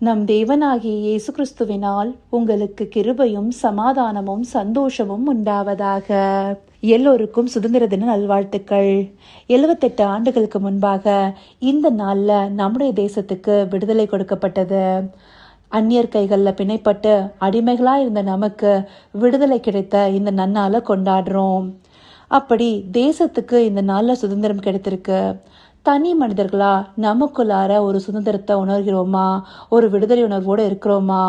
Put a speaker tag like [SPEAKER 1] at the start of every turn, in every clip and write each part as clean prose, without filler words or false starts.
[SPEAKER 1] நம் தேவனாகிய இயேசு கிறிஸ்துவினால் உங்களுக்கு கிருபையும் சமாதானமும் சந்தோஷமும் உண்டாவதாக. எல்லோருக்கும் சுதந்திர தின நல்வாழ்த்துக்கள். 78 ஆண்டுகளுக்கு முன்பாக இந்த நாள்ல நம்முடைய தேசத்துக்கு விடுதலை கொடுக்கப்பட்டது. அந்நியர் கைகளில் பிணைப்பட்டு அடிமைகளா இருந்த நமக்கு விடுதலை கிடைத்த இந்த நன்னாளை கொண்டாடுறோம். அப்படி தேசத்துக்கு இந்த நாள்ல சுதந்திரம் கிடைத்திருக்கு. தனி மனிதர்களா நமக்குள்ளார ஒரு சுதந்திரத்தை உணர்கிறோமா, ஒரு விடுதலை உணர்வோடு இருக்கிறோமா?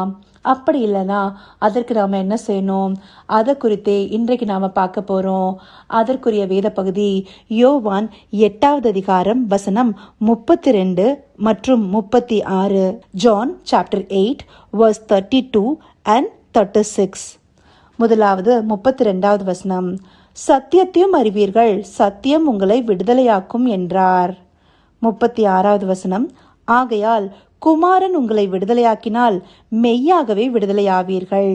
[SPEAKER 1] அப்படி இல்லைன்னா அதற்கு நாம என்ன செய்யணும், அதை குறித்தே இன்றைக்கு நாம பார்க்க போறோம். அதற்குரிய வேத பகுதி யோவான் 8வது அதிகாரம் வசனம் 32 மற்றும் 36. John chapter 8 verse 32 and 36. முதலாவது 32வது வசனம், சத்தியத்தையும் அறிவீர்கள், சத்தியம் உங்களை விடுதலையாக்கும் என்றார். 36வது வசனம், ஆகையால் குமாரன் உங்களை விடுதலையாக்கினால் மெய்யாகவே விடுதலையாவீர்கள்.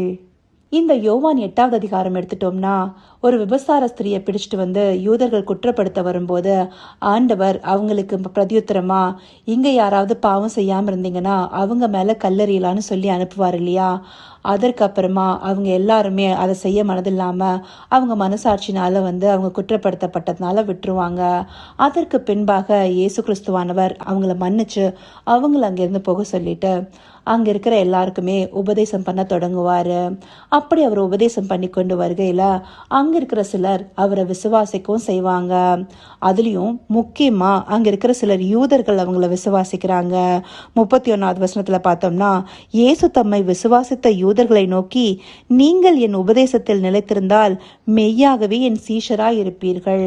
[SPEAKER 1] இந்த யோவான் 8வது அதிகாரம் எடுத்துட்டோம்னா, ஒரு விபசார ஸ்திரியை பிடிச்சிட்டு வந்து யூதர்கள் குற்றப்படுத்த வரும்போது ஆண்டவர் அவங்களுக்கு பிரதியுத்தரமா, இங்க யாராவது பாவம் செய்யாம இருந்தீங்கன்னா அவங்க மேல கல்லறியலான்னு சொல்லி அனுப்புவார் இல்லையா? அதற்கப்புறமா அவங்க எல்லாருமே அதை செய்ய மனதில்லாம அவங்க மனசாட்சினால வந்து அவங்க குற்றப்படுத்தப்பட்டதுனால விட்டுருவாங்க. அதற்கு பின்பாக இயேசு கிறிஸ்துவானவர் அவங்கள மன்னிச்சு அவங்கள அங்கிருந்து போக சொல்லிட்டு அங்க இருக்கிற எல்லாருக்குமே உபதேசம் பண்ண தொடங்குவாரு. அப்படி அவர் உபதேசம் பண்ணி கொண்டு வருகையில அங்க இருக்கிற சிலர் அவரை விசுவாசிக்கவும் செய்வாங்க. அதுலயும் முக்கியமா அங்க இருக்கிற சிலர் யூதர்கள் அவங்கள விசுவாசிக்கிறாங்க. 31வது வசனத்துல பார்த்தோம்னா, இயேசு தம்மை விசுவாசித்த யூதர்களை நோக்கி, நீங்கள் என் உபதேசத்தில் நிலைத்திருந்தால் மெய்யாகவே என் சீஷராய் இருப்பீர்கள்.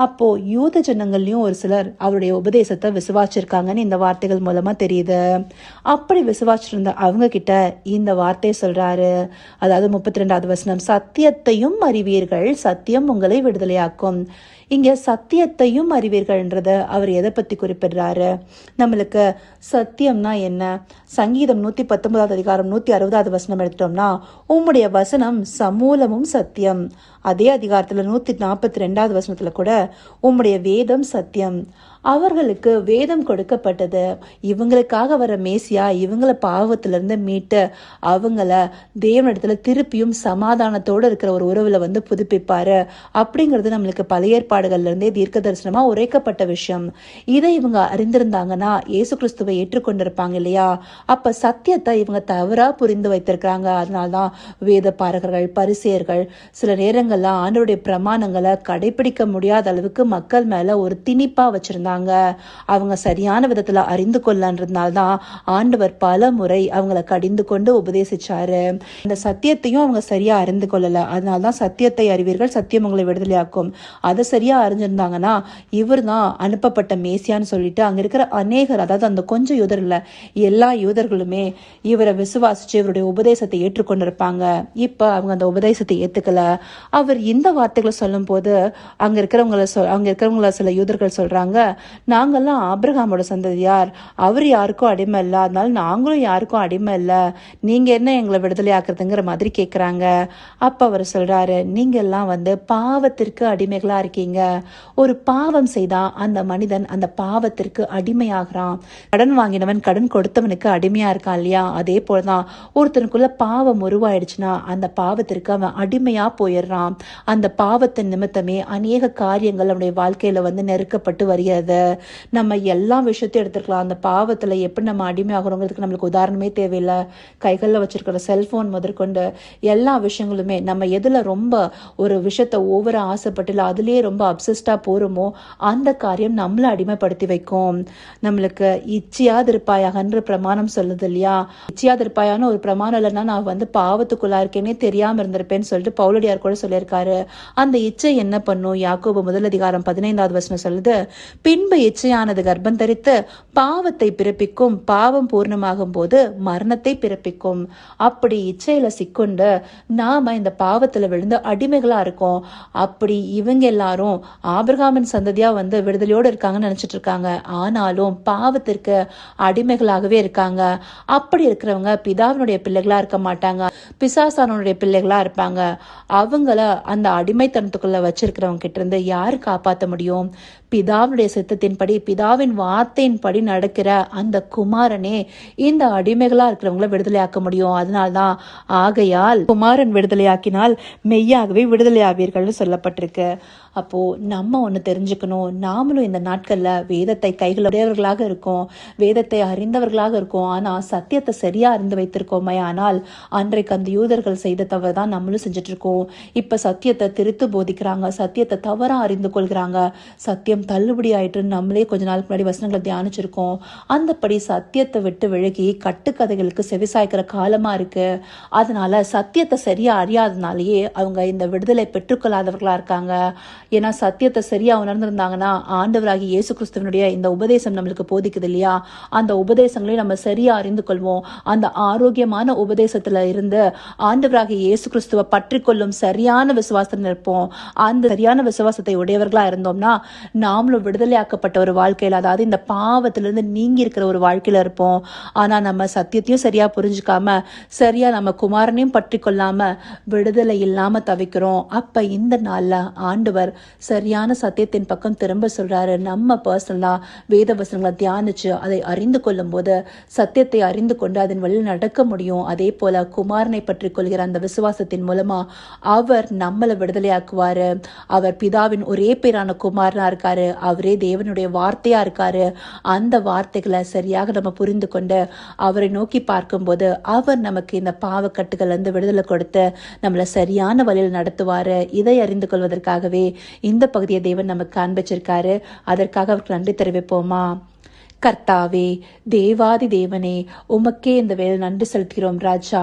[SPEAKER 1] அப்போ யூத ஜனங்கள்லயும் ஒரு சிலர் அவருடைய உபதேசத்தை விசுவாசிச்சிருக்காங்கன்னு இந்த வார்த்தைகள் மூலமா தெரியுது. அப்படி விசுவாசிச்சிருந்த அவங்க கிட்ட இந்த வார்த்தை சொல்றாரு. அதாவது 32வது வசனம், சத்தியத்தையும் அறிவீர்கள், சத்தியம் உங்களை விடுதலையாக்கும். இங்க சத்தியத்தையும் அறிவீர்கள்ன்றத அவர் எதை பத்தி குறிப்பிடுறாரு? நம்மளுக்கு சத்தியம்னா என்ன? சங்கீதம் 119வது அதிகாரம் 160வது வசனம் எடுத்தோம்னா, உம்முடைய வசனம் சமூலமும் சத்தியம். அதே அதிகாரத்துல 142வது வசனத்துல கூட உம்முடைய வேதம் சத்தியம். அவர்களுக்கு வேதம் கொடுக்கப்பட்டது. இவங்களுக்காக வர மேசியா இவங்கள பாவத்திலிருந்து மீட்டு அவங்கள தேவனிடத்துல திருப்பியும் சமாதானத்தோடு இருக்கிற ஒரு உறவுல வந்து புதுப்பிப்பாரு அப்படிங்கிறது நம்மளுக்கு பழைய ஏற்பாடுகள்ல இருந்தே தீர்க்க தரிசனமா உரைக்கப்பட்ட விஷயம். இதை இவங்க அறிந்திருந்தாங்கன்னா இயேசு கிறிஸ்துவை ஏற்றுக்கொண்டிருப்பாங்க இல்லையா? அப்ப சத்தியத்தை இவங்க தவறா புரிந்து வைத்திருக்கிறாங்க. அதனால்தான் வேத பாரகர்கள், பரிசேயர்கள் சில நேரங்கள்ல ஆண்டவருடைய பிரமாணங்களை கடைபிடிக்க முடியாத அளவுக்கு மக்கள் மேல ஒரு திணிப்பா வச்சிருந்தாங்க. அவங்க சரியான விதத்துல அறிந்து கொள்ளன்றதுனால்தான் ஆண்டவர் பல முறை அவங்களை கடிந்து கொண்டு உபதேசிச்சாரு. அந்த சத்தியத்தையும் அவங்க சரியா அறிந்து கொள்ளல. அதனால்தான் சத்தியத்தை அறிவீர்கள், சத்தியம் உங்களை விடுதலையாக்கும். அதை சரியா அறிஞ்சிருந்தாங்கன்னா இவர் தான் அனுப்பப்பட்ட மேசியான்னு சொல்லிட்டு அங்க இருக்கிற அநேகர், அதாவது அந்த கொஞ்சம் யூதர் இல்ல, எல்லா யூதர்களுமே இவரை விசுவாசிச்சு இவருடைய உபதேசத்தை ஏற்றுக்கொண்டிருப்பாங்க. இப்ப அவங்க அந்த உபதேசத்தை ஏத்துக்கல. அவர் இந்த வார்த்தைகளை சொல்லும் போது அங்க இருக்கிறவங்கள சில யூதர்கள் சொல்றாங்க, நாங்கெல்லாம் ஆபிரகாமோட சந்ததியார், அவர் யாருக்கும் அடிமை இல்ல, அதனால நாங்களும் யாருக்கும் அடிமை இல்ல, நீங்க என்ன எங்களை விடுதலை ஆக்குறதுங்கிற மாதிரி கேக்குறாங்க. அப்ப அவர் சொல்றாரு, நீங்க எல்லாம் வந்து பாவத்திற்கு அடிமைகளா இருக்கீங்க. ஒரு பாவம் செய்தா அந்த மனிதன் அந்த பாவத்திற்கு அடிமையாகிறான். கடன் வாங்கினவன் கடன் கொடுத்தவனுக்கு அடிமையா இருக்கான் இல்லையா? அதே போலதான் ஒருத்தனுக்குள்ள பாவம் உருவாயிடுச்சுன்னா அந்த பாவத்திற்கு அவன் அடிமையா போயிடுறான். அந்த பாவத்தின் நிமித்தமே அநேக காரியங்கள் அவனுடைய வாழ்க்கையில வந்து நெருக்கப்பட்டு வருகிறது. நம்ம எல்லா விஷயத்தையும் எடுத்துக்கலாம். அந்த பாவத்துல எப்படி நம்ம அடிமையாகிறோங்கிறதுக்கு நம்மளுக்கு உதாரணமே தேவையில்லை. கைகளில் வச்சிருக்கிற செல்போன் முதற்கொண்டு எல்லா விஷயங்களுமே நம்ம எதுல ரொம்ப ஒரு விஷயத்த ஓவரா ஆசைப்பட்டு அதுலயே ரொம்ப அப்சஸ்டா போறோமோ அந்த காரியம் நம்மளை அடிமைப்படுத்தி வைக்கும். நம்மளுக்கு இச்சியாதிருப்பாயாகன்ற பிரமாணம் சொல்லுது இல்லையா? இச்சியாதிருப்பாயான ஒரு பிரமாணம் இல்லைன்னா நான் வந்து பாவத்துக்குள்ளா இருக்கேனே தெரியாம இருந்திருப்பேன்னு சொல்லிட்டு பவுலடியார் கூட சொல்லியிருக்காரு. அந்த இச்சை என்ன பண்ணும்? யாக்கோபு 1:15 வசனம் சொல்லுது, பின்பு இச்சையானது கர்ப்பம் தரித்து பாவத்தை பிறப்பிக்கும், பாவம் பூர்ணமாகும் போது மரணத்தை பிறப்பிக்கும். அப்படி இச்சையில சிக்கொண்டு நாம இந்த பாவத்துல விழுந்து அடிமைகளா இருக்கோம். அப்படி இவங்க எல்லாரும் ஆபிரகாமின் சந்ததியா வந்து விடுதலையோடு இருக்காங்கன்னு நினைச்சிட்டு இருக்காங்க. ஆனாலும் பாவத்திற்கு அடிமைகளாகவே இருக்காங்க. அப்படி இருக்கிறவங்க பிதாவினுடைய பிள்ளைகளா இருக்க மாட்டாங்க, பிசாசானுடைய பிள்ளைகளா இருப்பாங்க. அவங்கள அந்த அடிமைத்தனத்துக்குள்ள வச்சிருக்கிறவங்க கிட்ட இருந்து யாரு காப்பாற்ற முடியும்? பிதாவுடைய சித்தத்தின்படி பிதாவின் வார்த்தையின்படி நடக்கிற அந்த குமாரனே இந்த அடிமைகளா இருக்கிறவங்கள விடுதலையாக்க முடியும். அதனால்தான் ஆகையால் குமாரன் விடுதலையாக்கினால் மெய்யாகவே விடுதலை ஆவீர்கள்னு சொல்லப்பட்டிருக்கு. அப்போ நம்ம ஒன்று தெரிஞ்சுக்கணும், நாமளும் இந்த நாட்கள்ல வேதத்தை கைகள் உடையவர்களாக இருக்கோம், வேதத்தை அறிந்தவர்களாக இருக்கோம். ஆனா சத்தியத்தை சரியா அறிந்து வைத்திருக்கோமே. ஆனால் அன்றைக்கு அந்த யூதர்கள் செய்த தவறு தான் நம்மளும் செஞ்சுட்டு இருக்கோம். இப்ப சத்தியத்தை திருத்து போதிக்கிறாங்க, சத்தியத்தை தவறா அறிந்து கொள்கிறாங்க, சத்தியம் தள்ளுபடி ஆயிட்டு நம்மளே கொஞ்ச நாளுக்கு முன்னாடி வசனங்களை தியானிச்சிருக்கோம். அந்தபடி சத்தியத்தை விட்டு விலகி கட்டுக்கதைகளுக்கு செவிசாய்க்கிற காலமா இருக்கு. அதனால சத்தியத்தை சரியா அறியாதனாலேயே அவங்க இந்த விடுதலை பெற்றுக்கொள்ளாதவர்களா இருக்காங்க. ஏன்னா சத்தியத்தை சரியா உணர்ந்திருந்தாங்கன்னா ஆண்டவராகி இயேசு கிறிஸ்துவனுடைய இந்த உபதேசம் நம்மளுக்கு போதிக்குது இல்லையா, அந்த உபதேசங்களையும் நம்ம சரியா அறிந்து கொள்வோம். அந்த ஆரோக்கியமான உபதேசத்துல இருந்து ஆண்டவராகி இயேசு கிறிஸ்துவ பற்றி கொள்ளும் சரியான விசுவாசத்தில் இருப்போம். அந்த சரியான விசுவாசத்தை உடையவர்களா இருந்தோம்னா நாமளும் விடுதலையாக்கப்பட்ட ஒரு வாழ்க்கையில, அதாவது இந்த பாவத்திலிருந்து நீங்கி இருக்கிற ஒரு வாழ்க்கையில இருப்போம். ஆனா நம்ம சத்தியத்தையும் சரியா புரிஞ்சுக்காம சரியா நம்ம குமாரனையும் பற்றி கொள்ளாம விடுதலை இல்லாம தவிக்கிறோம். அப்ப இந்த நாள்ல ஆண்டவர் சரியான சத்தியத்தின் பக்கம் திரும்ப சொல்றாரு. நம்ம பர்சனலா வேத வசனங்களை தியானிச்சு அதை அறிந்து கொள்ளும் போது சத்தியத்தை அறிந்து கொண்டு அதன் வழியில் நடக்க முடியும். அதே போல குமாரனை பற்றி கொள்கிற அந்த விசுவாசத்தின் மூலமா அவர் நம்மளை விடுதலையாக்குவாரு. அவர் பிதாவின் ஒரே பேரான குமாரனா இருக்காரு, அவரே தேவனுடைய வார்த்தையா இருக்காரு. அந்த வார்த்தைகளை சரியாக நம்ம புரிந்து கொண்டு அவரை நோக்கி பார்க்கும்போது அவர் நமக்கு இந்த பாவக்கட்டுகள் இருந்து விடுதலை கொடுத்து நம்மளை சரியான வழியில் நடத்துவாரு. இதை அறிந்து கொள்வதற்காகவே இந்த பகுதியை தேவன் நமக்கு காண்பிச்சிருக்காரு. அதற்காக அவருக்கு நன்றி தெரிவிப்போமா? கர்த்தாவே, தேவாதி தேவனே, உமக்கே இந்த வேலை நன்றி செலுத்துகிறோம் ராஜா.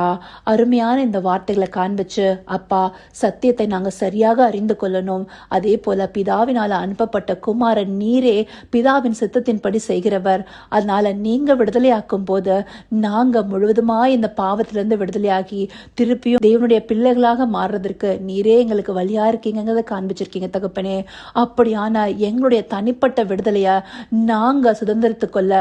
[SPEAKER 1] அருமையான இந்த வார்த்தைகளை காண்பிச்சு அப்பா சத்தியத்தை நாங்கள் சரியாக அறிந்து கொள்ளணும். அதே போல பிதாவினால அனுப்பப்பட்ட குமாரன் நீரே பிதாவின் சித்தத்தின்படி செய்கிறவர். அதனால நீங்க விடுதலையாக்கும் போது நாங்க முழுவதுமா இந்த பாவத்திலிருந்து விடுதலையாகி திருப்பியும் தேவனுடைய பிள்ளைகளாக மாறுறதற்கு நீரே எங்களுக்கு வழியா இருக்கீங்கிறத காண்பிச்சிருக்கீங்க தகப்பனே. அப்படியான எங்களுடைய தனிப்பட்ட விடுதலைய நாங்க சுதந்திரத்து கொள்ள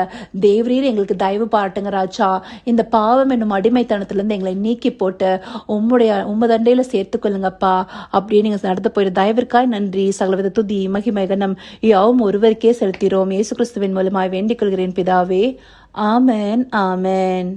[SPEAKER 1] தேவரீர் எங்களுக்கு தயவு பாட்டுங்க ராஜா. இந்த பாவம் என்னும் அடிமைத்தனத்திலிருந்து எங்களை நீக்கி போட்டு உம்ம தண்டையில சேர்த்து கொள்ளுங்கப்பா. அப்படியே நீங்க நடந்து போயிரு தயவிற்காய் நன்றி. சகலவித துதி மகிமை கனம் யாவும் ஒருவருக்கே செலுத்திரோம். இயேசு கிறிஸ்துவின் மூலமாய் வேண்டிக் கொள்கிறேன் பிதாவே. ஆமென், ஆமென்.